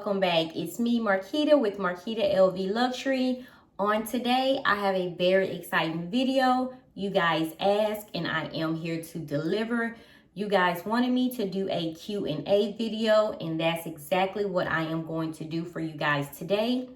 welcome back. It's me, Marquita, with Marquita LV Luxury. On today, I have a very exciting video. You guys asked, and I am here to deliver. You guys wanted me to do a Q&A video, and that's exactly what I am going to do for you guys today.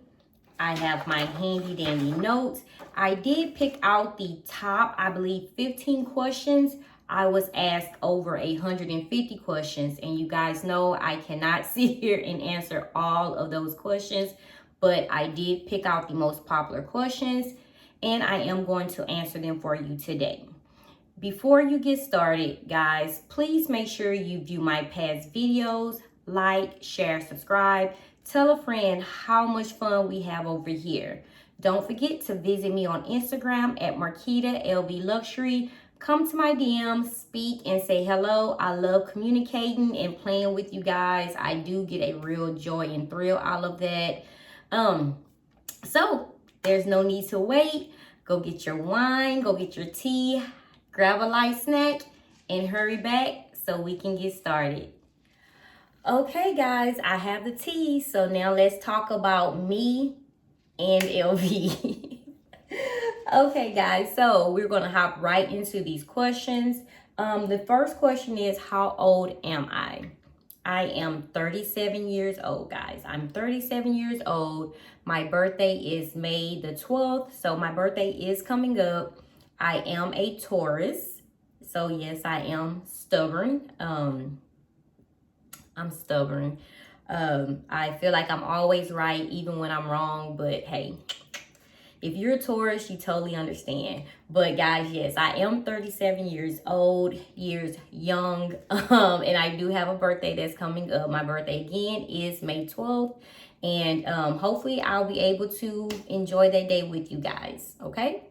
I have my handy dandy notes. I did pick out the top, I believe, 15 questions. I was asked over 150 questions, and you guys know I cannot sit here and answer all of those questions, but I did pick out the most popular questions, and I am going to answer them for you today. Before you get started, guys, please make sure you view my past videos, like, share, subscribe. Tell a friend how much fun we have over here. Don't forget to visit me on Instagram at Marquita LV Luxury. Come to my DMs, speak, and say hello. I love communicating and playing with you guys. I do get a real joy and thrill out of that. So there's no need to wait. Go get your wine, go get your tea, grab a light snack, and hurry back so we can get started. Okay, guys, I have the tea. So now let's talk about me and LV. Okay, guys, so we're going to hop right into these questions. The first question is, how old am I? I am 37 years old, guys. I'm 37 years old. My birthday is May the 12th, so my birthday is coming up. I am a Taurus, so yes, I am stubborn. I'm stubborn. I feel like I'm always right, even when I'm wrong, but hey, if you're a Taurus, you totally understand. But guys, yes, I am 37 years old, years young, and I do have a birthday that's coming up. My birthday again is May 12th, and hopefully I'll be able to enjoy that day with you guys, okay?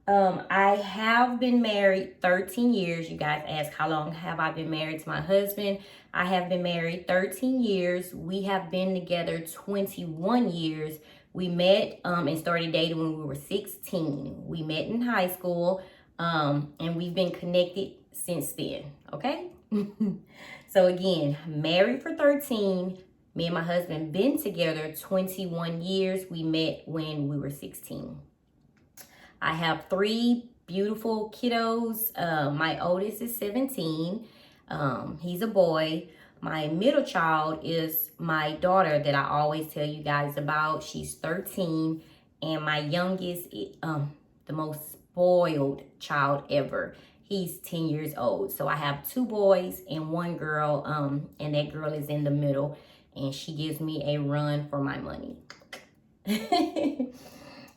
I have been married 13 years. You guys ask, how long have I been married to my husband? I have been married 13 years. We have been together 21 years. We met and started dating when we were 16. We met in high school, and we've been connected since then, okay? So again, married for 13. Me and my husband been together 21 years. We met when we were 16. I have 3 beautiful kiddos. My oldest is 17. He's a boy. My middle child is my daughter that I always tell you guys about. She's 13. And my youngest, the most spoiled child ever. He's 10 years old. So I have 2 boys and 1 girl. And that girl is in the middle. And she gives me a run for my money.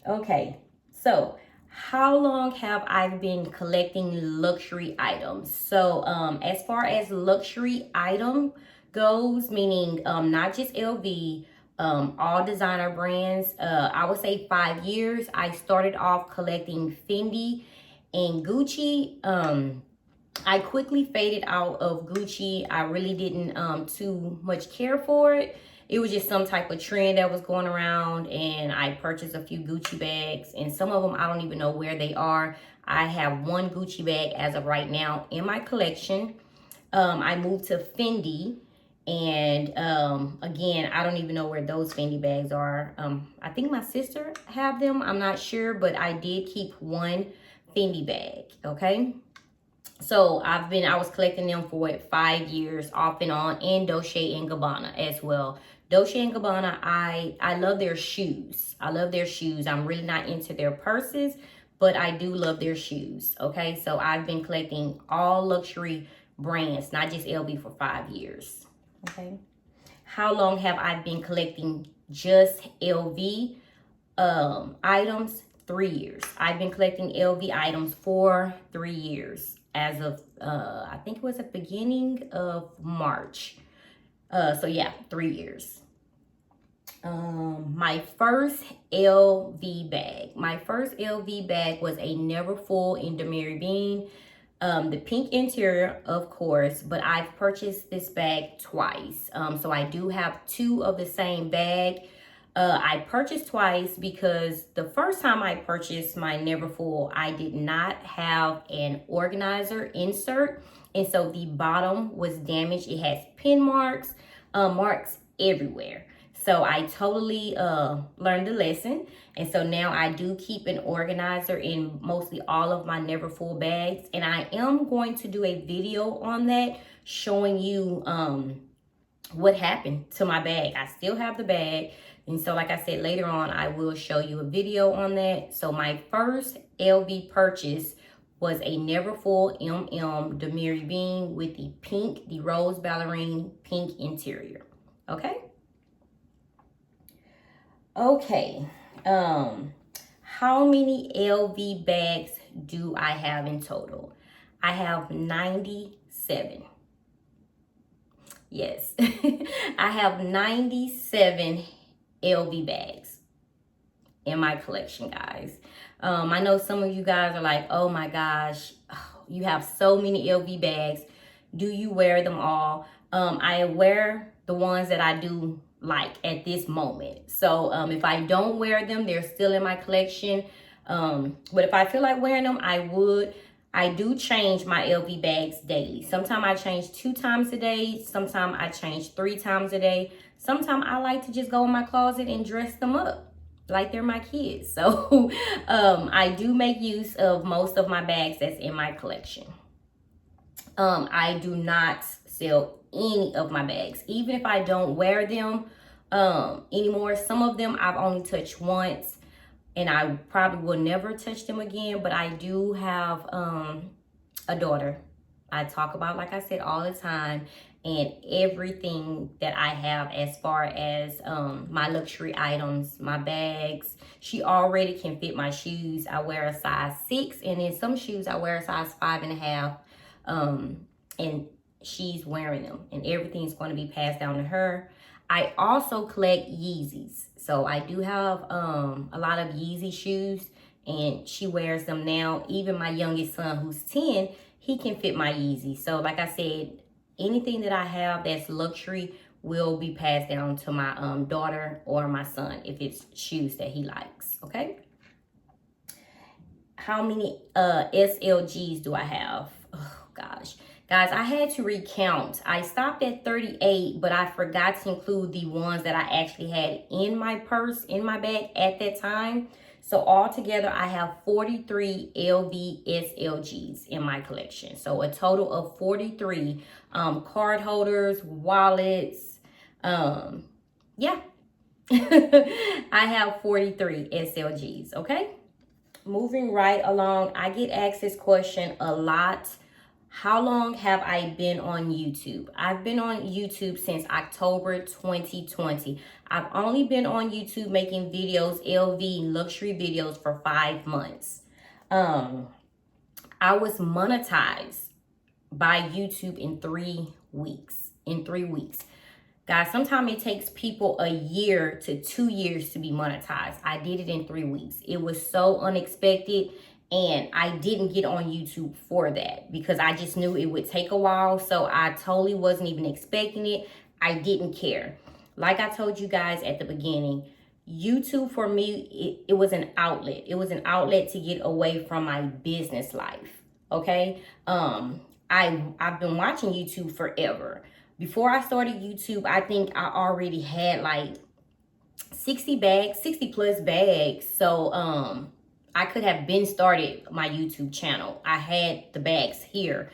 Okay, so how long have I been collecting luxury items? So as far as luxury item goes, meaning not just LV, all designer brands, I would say 5 years. I started off collecting Fendi and Gucci. I quickly faded out of Gucci. I really didn't too much care for it. It was just some type of trend that was going around, and I purchased a few Gucci bags, and some of them I don't even know where they are. I have 1 Gucci bag as of right now in my collection. I moved to Fendi, and again, I don't even know where those Fendi bags are. I think my sister have them. I'm not sure, but I did keep 1 Fendi bag, okay? So I was collecting them for 5 years off and on, and Dolce & Gabbana as well. Dolce & Gabbana, I love their shoes. I love their shoes. I'm really not into their purses, but I do love their shoes, okay? So I've been collecting all luxury brands, not just LV, for 5 years, okay? How long have I been collecting just LV items? 3 years. I've been collecting LV items for 3 years as of, I think it was the beginning of March. So yeah, 3 years. My first LV bag. My first LV bag was a Never Full in Demary Bean. The pink interior, of course, but I've purchased this bag twice. So I do have 2 of the same bag. I purchased twice because the first time I purchased my Never Full, I did not have an organizer insert. And so the bottom was damaged. It has pin marks everywhere. So I totally learned the lesson. And so now I do keep an organizer in mostly all of my never full bags. And I am going to do a video on that, showing you what happened to my bag. I still have the bag. And so like I said, later on, I will show you a video on that. So my first LV purchase was a never full Demiri bean with the pink, the rose ballerine pink interior. Okay. Okay. How many LV bags do I have in total? I have 97. Yes, I have 97 LV bags in my collection, guys. I know some of you guys are like, oh my gosh, you have so many LV bags. Do you wear them all? I wear the ones that I do like at this moment. So if I don't wear them, they're still in my collection. But if I feel like wearing them, I would. I do change my LV bags daily. Sometimes I change 2 times a day. Sometimes I change 3 times a day. Sometimes I like to just go in my closet and dress them up like they're my kids. So I do make use of most of my bags that's in my collection. I do not sell any of my bags, even if I don't wear them anymore. Some of them I've only touched once, and I probably will never touch them again. But I do have a daughter I talk about, like I said, all the time. And everything that I have as far as my luxury items, my bags, she already can fit my shoes. I wear a size 6, and in some shoes I wear a size 5.5. And she's wearing them, and everything's going to be passed down to her. I also collect Yeezys. So I do have a lot of Yeezy shoes, and she wears them now. Even my youngest son, who's 10, he can fit my Yeezy. So like I said, anything that I have that's luxury will be passed down to my daughter or my son if it's shoes that he likes, okay? How many SLG'S do I have? Oh, gosh. Guys, I had to recount. I stopped at 38, but I forgot to include the ones that I actually had in my purse, in my bag at that time. So altogether, I have 43 LV SLGs in my collection. So a total of 43 card holders, wallets. Yeah, I have 43 SLGs, okay? Moving right along, I get asked this question a lot. How long have I been on YouTube? I've been on YouTube since October 2020. I've only been on YouTube making videos, LV luxury videos, for 5 months. I was monetized by YouTube in 3 weeks. Guys, sometimes it takes people a year to 2 years to be monetized. I did it in 3 weeks. It was so unexpected. And I didn't get on YouTube for that because I just knew it would take a while. So I totally wasn't even expecting it. I didn't care. Like I told you guys at the beginning, YouTube for me, it was an outlet. It was an outlet to get away from my business life. Okay. I've been watching YouTube forever. Before I started YouTube, I think I already had like 60 plus bags. So, I could have been started my YouTube channel. I had the bags here.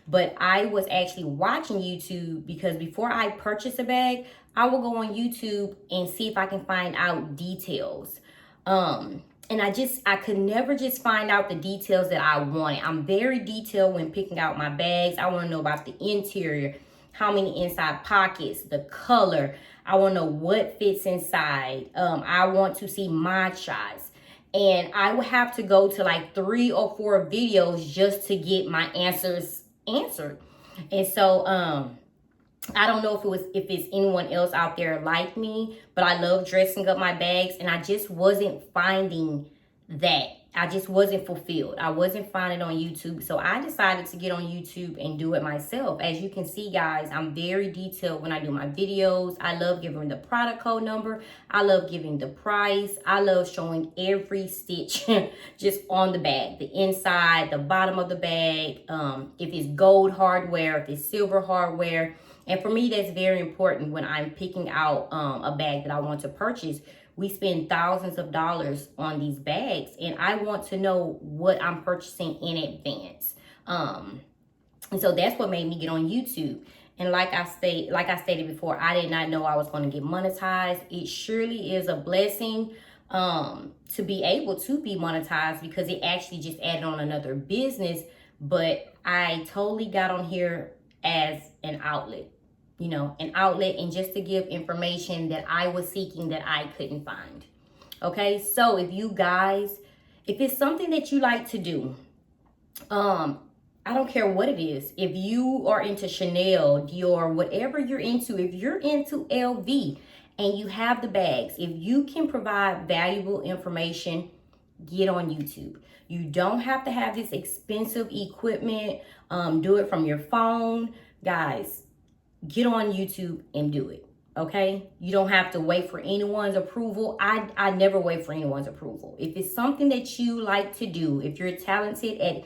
But I was actually watching YouTube because before I purchase a bag, I will go on YouTube and see if I can find out details. And I could never just find out the details that I wanted. I'm very detailed when picking out my bags. I want to know about the interior, how many inside pockets, the color. I want to know what fits inside. I want to see mod shots. And I would have to go to like 3 or 4 videos just to get my answers answered. And so I don't know if it's anyone else out there like me, but I love dressing up my bags, and I just wasn't finding that. I just wasn't fulfilled. I wasn't finding it on YouTube. So I decided to get on YouTube and do it myself. As you can see, guys, I'm very detailed when I do my videos. I love giving the product code number. I love giving the price. I love showing every stitch just on the bag. The inside, the bottom of the bag, if it's gold hardware, if it's silver hardware. And for me, that's very important when I'm picking out a bag that I want to purchase. We spend thousands of dollars on these bags, and I want to know what I'm purchasing in advance. And so that's what made me get on YouTube. And like I stated before, I did not know I was going to get monetized. It surely is a blessing to be able to be monetized, because it actually just added on another business. But I totally got on here as an outlet, you know, an outlet, and just to give information that I was seeking that I couldn't find. Okay, so if it's something that you like to do, I don't care what it is. If you are into Chanel, Dior, whatever you're into, if you're into LV and you have the bags, if you can provide valuable information, get on YouTube. You don't have to have this expensive equipment. Do it from your phone. Guys, get on YouTube and do it. Okay? You don't have to wait for anyone's approval. I never wait for anyone's approval. If it's something that you like to do, if you're talented at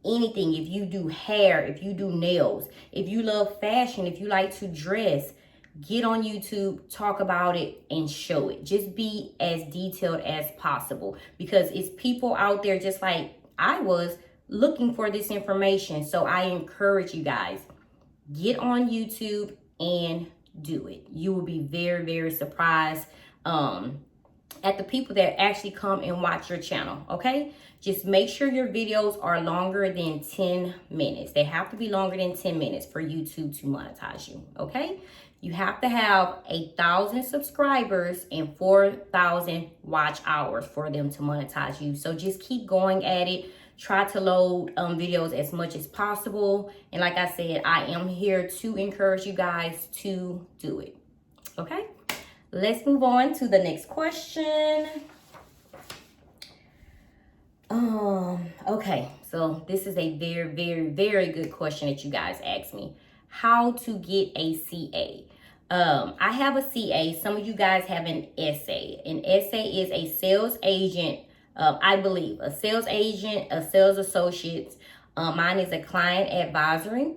anything, if you do hair, if you do nails, if you love fashion, if you like to dress, get on YouTube, talk about it, and show it. Just be as detailed as possible, because it's people out there just like I was looking for this information. So I encourage you guys, get on YouTube and do it. You will be very, very surprised at the people that actually come and watch your channel. Okay, just make sure your videos are longer than 10 minutes. They have to be longer than 10 minutes for YouTube to monetize you. Okay, you have to have 1,000 subscribers and 4,000 watch hours for them to monetize you. So just keep going at it. Try to load videos as much as possible. And like I said, I am here to encourage you guys to do it. Okay, let's move on to the next question. Okay, so this is a very, very, very good question that you guys asked me. How to get a CA. I have a CA. Some of you guys have an SA. An SA is a sales agent. I believe a sales agent, a sales associate. Mine is a client advisory.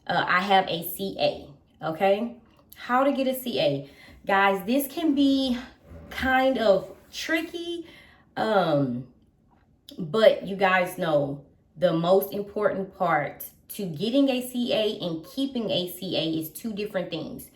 I have a CA. Okay, how to get a CA, guys? This can be kind of tricky, but you guys know the most important part to getting a CA and keeping a CA is two different things.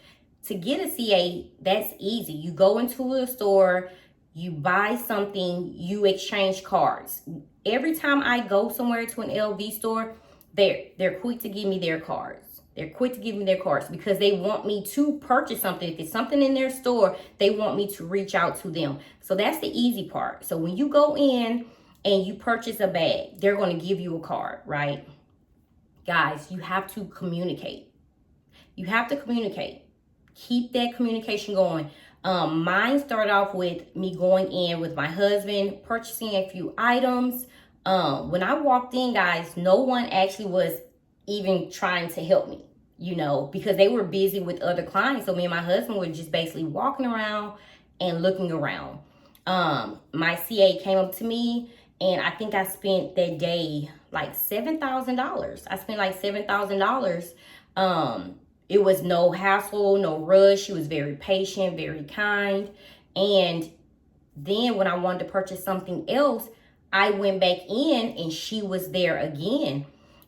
To get a CA, that's easy. You go into a store, you buy something, you exchange cards. Every time I go somewhere to an LV store, they're quick to give me their cards. They're quick to give me their cards because they want me to purchase something. If it's something in their store, they want me to reach out to them. So that's the easy part. So when you go in and you purchase a bag, they're going to give you a card, right? Guys, you have to communicate. You have to communicate. Keep that communication going. Mine started off with me going in with my husband, purchasing a few items. When I walked in, guys, no one actually was even trying to help me, you know, because they were busy with other clients. So me and my husband were just basically walking around and looking around. My CA came up to me, and I think I spent that day like $7,000. I spent like $7,000. It was no hassle, no rush. She was very patient, very kind. And then when I wanted to purchase something else, I went back in and she was there again.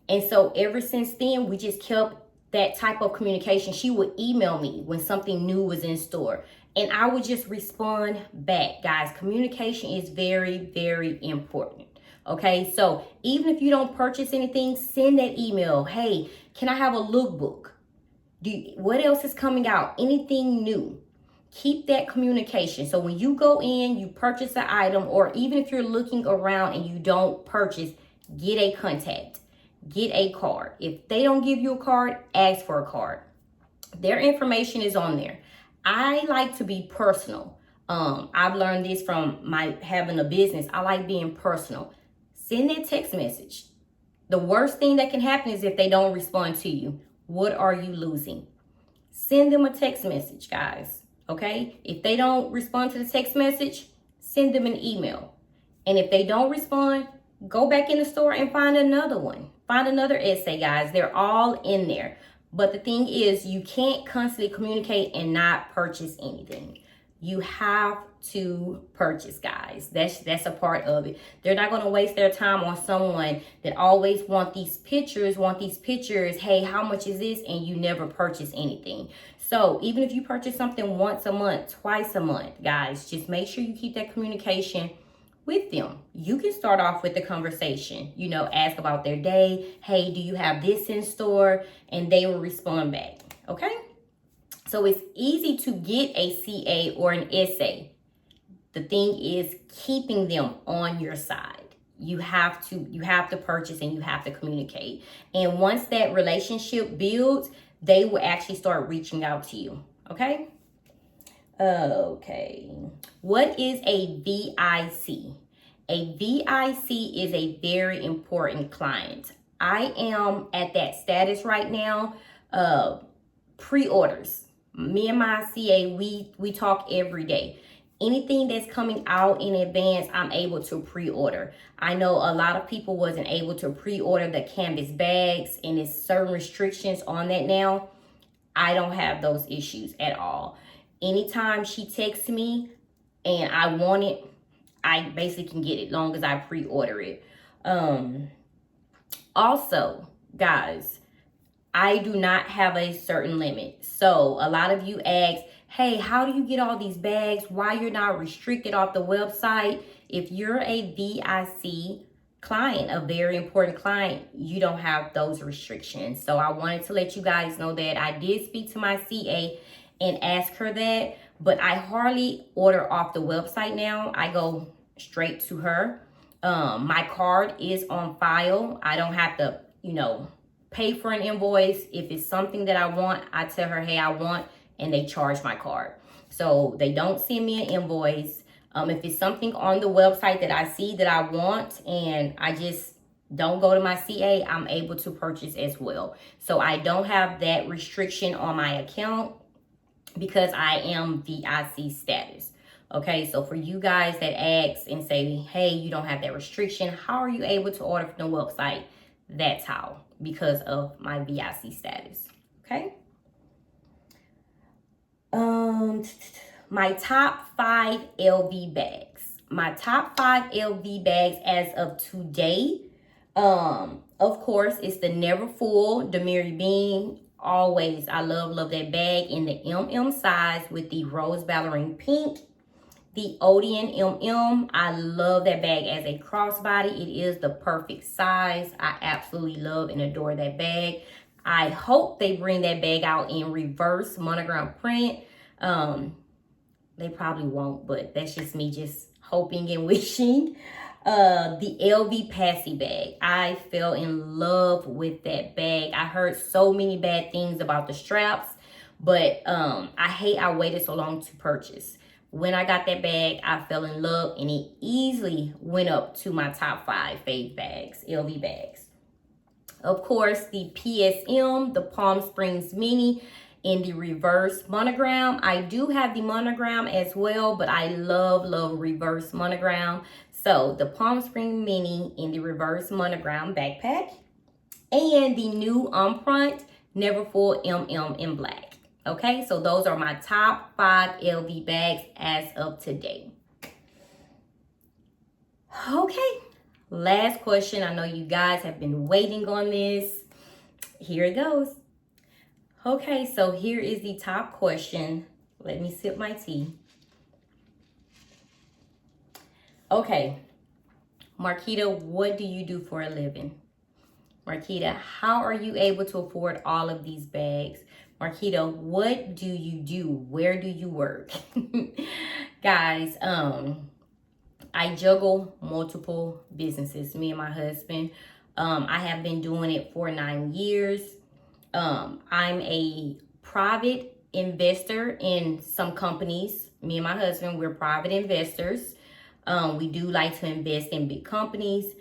And so ever since then, we just kept that type of communication. She would email me when something new was in store, and I would just respond back. Guys, communication is very, very important. Okay, so even if you don't purchase anything, send that email. Hey, can I have a lookbook? What else is coming out? Anything new? Keep that communication. So when you go in, you purchase an item, or even if you're looking around and you don't purchase, get a contact. Get a card. If they don't give you a card, ask for a card. Their information is on there. I like to be personal. I've learned this from my having a business. I like being personal. Send that text message. The worst thing that can happen is if they don't respond to you. What are you losing? Send them a text message, guys. Okay? If they don't respond to the text message, send them an email. And if they don't respond, go back in the store and find another one. Find another essay, guys. They're all in there. But the thing is, you can't constantly communicate and not purchase anything. You have to purchase, guys. That's a part of it. They're not going to waste their time on someone that always want these pictures. Hey, how much is this? And you never purchase anything. So even if you purchase something once a month, twice a month, guys, just make sure you keep that communication with them. You can start off with the conversation, you know, ask about their day. Hey, do you have this in store? And they will respond back. Okay. So it's easy to get a CA or an SA. The thing is keeping them on your side. You have to purchase and you have to communicate. And once that relationship builds, they will actually start reaching out to you. Okay. Okay. What is a VIC? A VIC is a very important client. I am at that status right now. Pre-orders. Me and my CA, we talk every day. Anything that's coming out in advance, I'm able to pre-order. I know a lot of people wasn't able to pre-order the canvas bags, and there's certain restrictions on that now. I don't have those issues at all. Anytime she texts me and I want it, I basically can get it as long as I pre-order it. Also, guys, I do not have a certain limit. So a lot of you ask, hey, how do you get all these bags? Why you're not restricted off the website? If you're a VIC client, a very important client, you don't have those restrictions. So I wanted to let you guys know that. I did speak to my CA and ask her that, but I hardly order off the website now. I go straight to her. My card is on file. I don't have to, you know, pay for an invoice. If it's something that I want, I tell her, hey, I want, and they charge my card. So they don't send me an invoice. If it's something on the website that I see that I want and I just don't go to my CA, I'm able to purchase as well. So I don't have that restriction on my account because I am VIC status. Okay, so for you guys that ask and say, hey, you don't have that restriction, how are you able to order from the website? That's how, because of my VIC status. Okay. My top 5 LV bags. My top 5 LV bags as of today. Of course, it's the Never Full Demiri Bean. Always, I love that bag in the MM size with the rose ballerine pink. The Odeon MM, I love that bag as a crossbody. It is the perfect size. I absolutely love and adore that bag. I hope they bring that bag out in reverse monogram print. They probably won't, but that's just me just hoping and wishing. The LV Passy bag. I fell in love with that bag. I heard so many bad things about the straps, but I hate I waited so long to purchase. When I got that bag, I fell in love, and it easily went up to my top 5 fave bags, LV bags. Of course, the PSM, the Palm Springs Mini in the reverse monogram. I do have the monogram as well, but I love reverse monogram. So the Palm Springs Mini in the reverse monogram backpack, and the new Empreinte Never Full MM in black. Okay, so those are my top 5 LV bags as of today. Okay, last question. I know you guys have been waiting on this. Here it goes. Okay, so here is the top question. Let me sip my tea. Okay, Marquita, what do you do for a living? Marquita, how are you able to afford all of these bags? Marquita, what do you do? Where do you work? Guys, I juggle multiple businesses, me and my husband. I have been doing it for 9 years. I'm a private investor in some companies. Me and my husband, we're private investors. We do like to invest in big companies.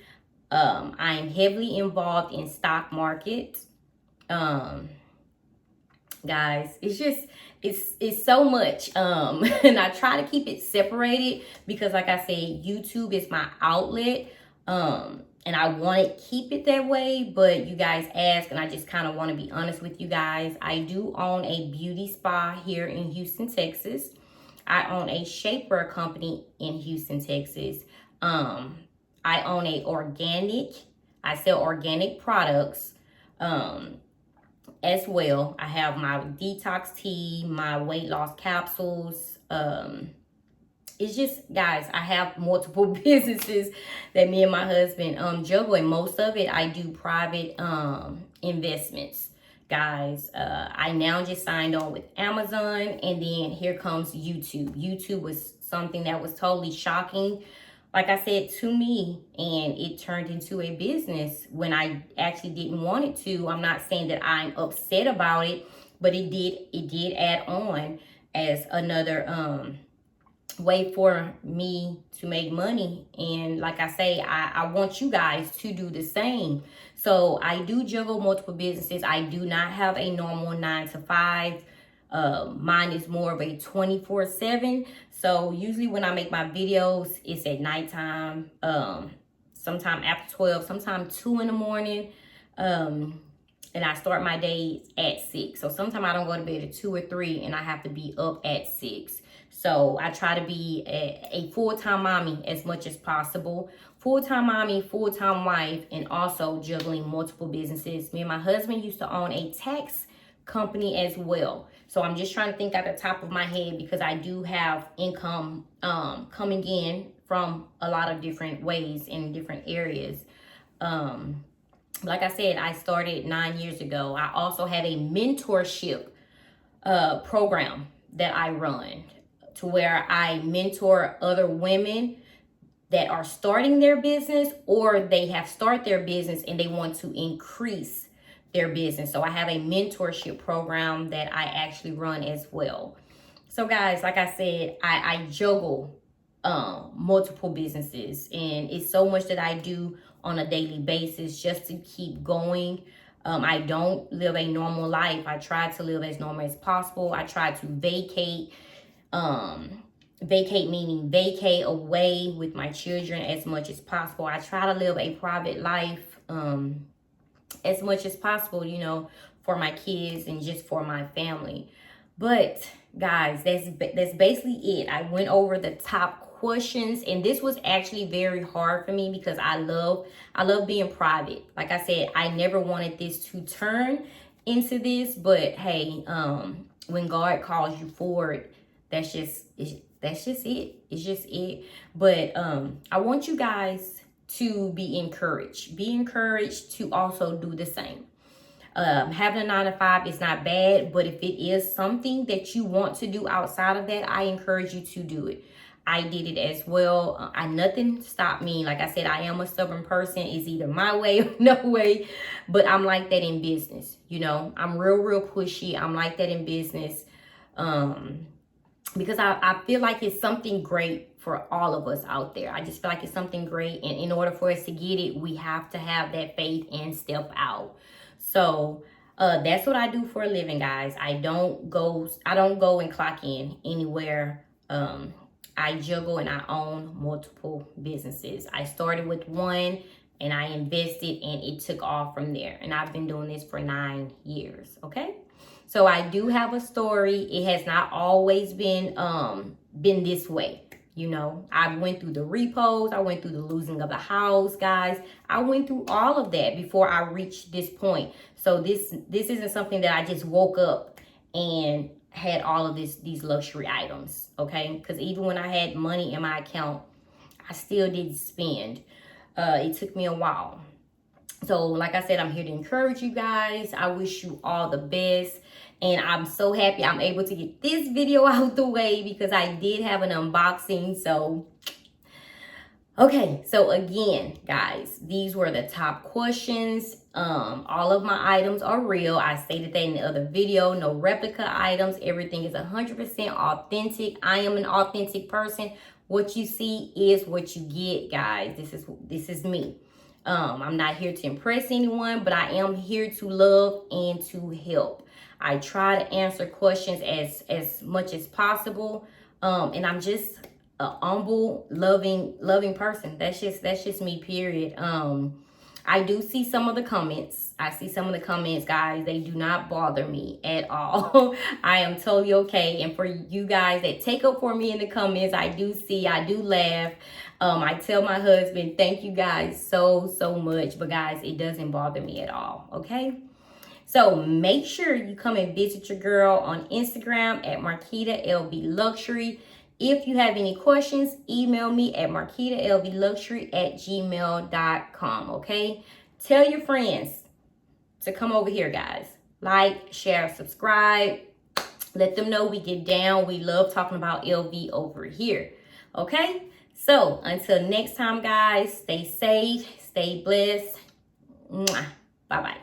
I am heavily involved in stock markets. Guys, it's so much. And I try to keep it separated because, like I said, YouTube is my outlet. And I want to keep it that way, but you guys ask, and I just kind of want to be honest with you guys. I do own a beauty spa here in Houston, Texas. I own a shapewear company in Houston, Texas. I own I sell organic products as well. I have my detox tea, my weight loss capsules. It's just, guys, I have multiple businesses that me and my husband juggle, and most of it I do private investments, guys. I now just signed on with Amazon, and then here comes YouTube. YouTube was something that was totally shocking, like I said, to me, and it turned into a business when I actually didn't want it to. I'm not saying that I'm upset about it, but it did add on as another way for me to make money. And like I say, I want you guys to do the same. So I do juggle multiple businesses. I do not have a normal 9 to 5. Mine is more of a 24/7. So usually when I make my videos, it's at nighttime, sometime after 12, sometime 2 in the morning. And I start my days at 6. So sometimes I don't go to bed at 2 or 3, and I have to be up at 6. So I try to be a full-time mommy as much as possible. Full-time mommy, full-time wife, and also juggling multiple businesses. Me and my husband used to own a tax company as well. So I'm just trying to think at the top of my head, because I do have income coming in from a lot of different ways in different areas. Like I said, I started 9 years ago. I also have a mentorship program that I run, to where I mentor other women that are starting their business, or they have started their business and they want to increase their business. So I have a mentorship program that I actually run as well. So guys, like I said, I juggle multiple businesses, and it's so much that I do on a daily basis just to keep going. I don't live a normal life. I try to live as normal as possible. I try to vacate meaning vacate away with my children as much as possible. I try to live a private life as much as possible, you know, for my kids and just for my family. But guys, that's basically it. I went over the top questions, and this was actually very hard for me because I love being private. Like I said, I never wanted this to turn into this, but hey, when God calls you forward, that's just it. It's just it. But I want you guys to be encouraged. Be encouraged to also do the same. Having a 9 to 5 is not bad, but if it is something that you want to do outside of that, I encourage you to do it. I did it as well. Nothing stopped me. Like I said, I am a stubborn person. It's either my way or no way. But I'm like that in business. You know, I'm real pushy. I'm like that in business. Because I feel like it's something great for all of us out there. I just feel like it's something great. And in order for us to get it, we have to have that faith and step out. So that's what I do for a living, guys. I don't go and clock in anywhere. I juggle and I own multiple businesses. I started with one and I invested, and it took off from there. And I've been doing this for 9 years, okay? So I do have a story. It has not always been this way. You know, I went through the repos. I went through the losing of the house, guys. I went through all of that before I reached this point. So this isn't something that I just woke up and had all of these luxury items, okay? Because even when I had money in my account, I still didn't spend. It took me a while. So like I said, I'm here to encourage you guys. I wish you all the best. And I'm so happy I'm able to get this video out the way because I did have an unboxing. So, okay. So again, guys, these were the top questions. All of my items are real. I stated that in the other video. No replica items. Everything is 100% authentic. I am an authentic person. What you see is what you get, guys. This is me. I'm not here to impress anyone, but I am here to love and to help. I try to answer questions as much as possible. And I'm just a humble, loving person. That's just me, period. I do see some of the comments. I see some of the comments, guys. They do not bother me at all. I am totally okay. And for you guys that take up for me in the comments, I do laugh. I tell my husband, thank you guys so much. But guys, it doesn't bother me at all, okay? So make sure you come and visit your girl on Instagram at marquitalvluxury. If you have any questions, email me at marquitalvluxury@gmail.com, okay? Tell your friends to come over here, guys. Like, share, subscribe. Let them know we get down. We love talking about LV over here, okay? So until next time, guys, stay safe, stay blessed. Bye-bye.